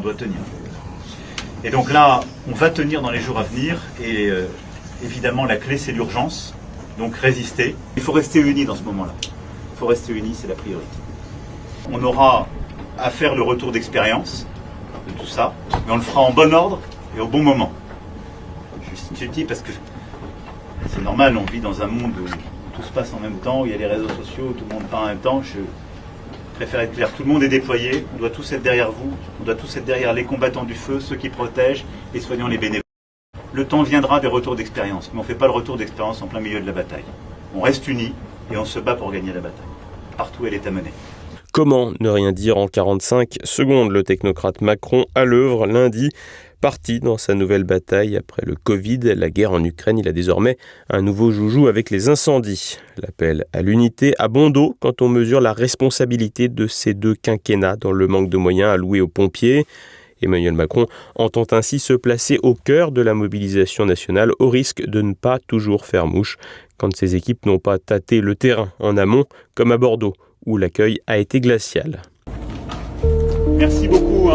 doit tenir. Et donc là, on va tenir dans les jours à venir et évidemment la clé c'est l'urgence, donc résister. Il faut rester unis dans ce moment-là. Il faut rester unis, c'est la priorité. On aura à faire le retour d'expérience de tout ça, mais on le fera en bon ordre et au bon moment. Je dis parce que c'est normal, on vit dans un monde où tout se passe en même temps, où il y a les réseaux sociaux, où tout le monde parle en même temps. Je préfère être clair, tout le monde est déployé, on doit tous être derrière vous, on doit tous être derrière les combattants du feu, ceux qui protègent, les soignants, les bénévoles. Le temps viendra des retours d'expérience, mais on ne fait pas le retour d'expérience en plein milieu de la bataille. On reste unis et on se bat pour gagner la bataille. Partout elle est à mener. Comment ne rien dire en 45 secondes? Le technocrate Macron à l'œuvre lundi. Parti dans sa nouvelle bataille après le Covid, la guerre en Ukraine, il a désormais un nouveau joujou avec les incendies. L'appel à l'unité a bon dos quand on mesure la responsabilité de ces deux quinquennats dans le manque de moyens alloués aux pompiers. Emmanuel Macron entend ainsi se placer au cœur de la mobilisation nationale au risque de ne pas toujours faire mouche quand ses équipes n'ont pas tâté le terrain en amont comme à Bordeaux où l'accueil a été glacial. Merci beaucoup.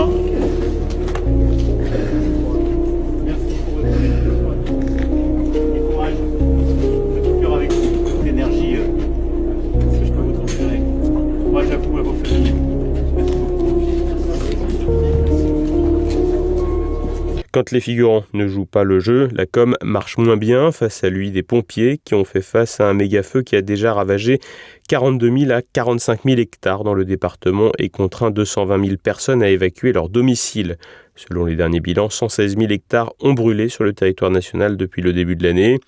Quand les figurants ne jouent pas le jeu, la com marche moins bien face à lui des pompiers qui ont fait face à un méga-feu qui a déjà ravagé 42 000 à 45 000 hectares dans le département et contraint 220 000 personnes à évacuer leur domicile. Selon les derniers bilans, 116 000 hectares ont brûlé sur le territoire national depuis le début de l'année.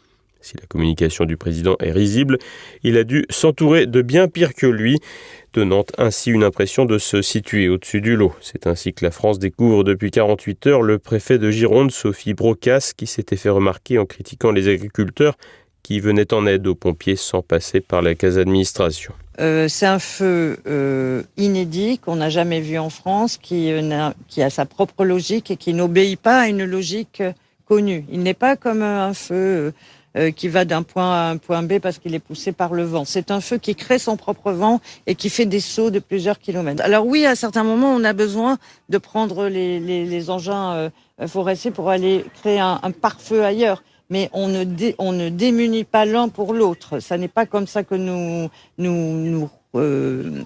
Si la communication du président est risible, il a dû s'entourer de bien pire que lui, donnant ainsi une impression de se situer au-dessus du lot. C'est ainsi que la France découvre depuis 48 heures le préfet de Gironde, Sophie Brocas, qui s'était fait remarquer en critiquant les agriculteurs qui venaient en aide aux pompiers sans passer par la case administration. C'est un feu inédit qu'on n'a jamais vu en France, qui a sa propre logique et qui n'obéit pas à une logique connue. Il n'est pas comme un feu qui va d'un point A à un point B parce qu'il est poussé par le vent. C'est un feu qui crée son propre vent et qui fait des sauts de plusieurs kilomètres. Alors oui, à certains moments, on a besoin de prendre les engins forestiers pour aller créer un pare-feu ailleurs. Mais on ne démunit pas l'un pour l'autre. Ça n'est pas comme ça que nous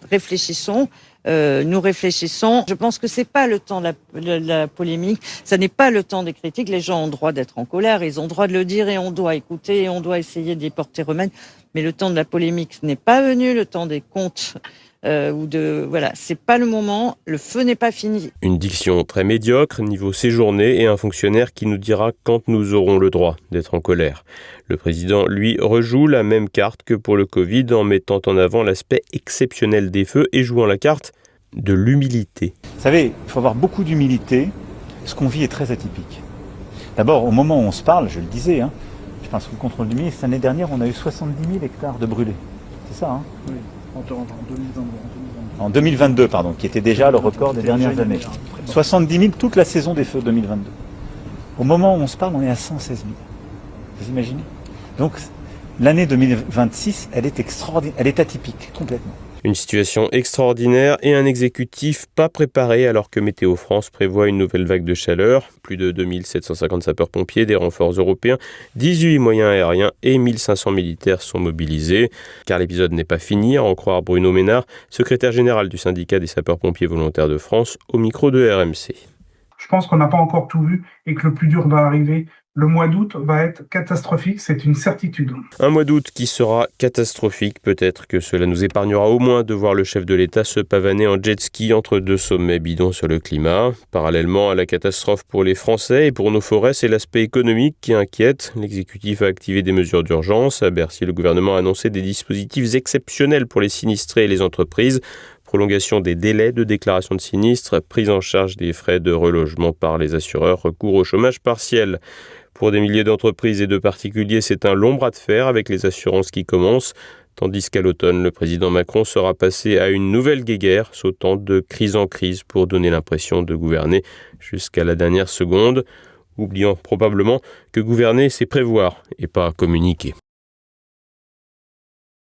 réfléchissons. Je pense que c'est pas le temps de la polémique. Ça n'est pas le temps des critiques. Les gens ont le droit d'être en colère. Ils ont le droit de le dire et on doit écouter et on doit essayer d'y porter remède. Mais le temps de la polémique n'est pas venu. Le temps des comptes c'est pas le moment. Le feu n'est pas fini. Une diction très médiocre, niveau séjourné et un fonctionnaire qui nous dira quand nous aurons le droit d'être en colère. Le président, lui, rejoue la même carte que pour le Covid en mettant en avant l'aspect exceptionnel des feux et jouant la carte de l'humilité. Vous savez, il faut avoir beaucoup d'humilité. Ce qu'on vit est très atypique. D'abord, au moment où on se parle, je le disais, je pense que le contrôle du ministre, l'année dernière, on a eu 70 000 hectares de brûlés. C'est ça, Oui. En 2022, qui était déjà le record des dernières années. 70 000 toute la saison des feux 2022. Au moment où on se parle, on est à 116 000. Vous imaginez? Donc l'année 2026, elle est extraordinaire, elle est atypique, complètement. Une situation extraordinaire et un exécutif pas préparé alors que Météo France prévoit une nouvelle vague de chaleur. Plus de 2750 sapeurs-pompiers, des renforts européens, 18 moyens aériens et 1500 militaires sont mobilisés. Car l'épisode n'est pas fini, à en croire Bruno Ménard, secrétaire général du syndicat des sapeurs-pompiers volontaires de France, au micro de RMC. Je pense qu'on n'a pas encore tout vu et que le plus dur va arriver. Le mois d'août va être catastrophique, c'est une certitude. Un mois d'août qui sera catastrophique. Peut-être que cela nous épargnera au moins de voir le chef de l'État se pavaner en jet ski entre deux sommets bidons sur le climat. Parallèlement à la catastrophe pour les Français et pour nos forêts, c'est l'aspect économique qui inquiète. L'exécutif a activé des mesures d'urgence. À Bercy, le gouvernement a annoncé des dispositifs exceptionnels pour les sinistrés et les entreprises. Prolongation des délais de déclaration de sinistre, prise en charge des frais de relogement par les assureurs, recours au chômage partiel. Pour des milliers d'entreprises et de particuliers, c'est un long bras de fer avec les assurances qui commencent, tandis qu'à l'automne, le président Macron sera passé à une nouvelle guéguerre, sautant de crise en crise pour donner l'impression de gouverner jusqu'à la dernière seconde, oubliant probablement que gouverner, c'est prévoir et pas communiquer.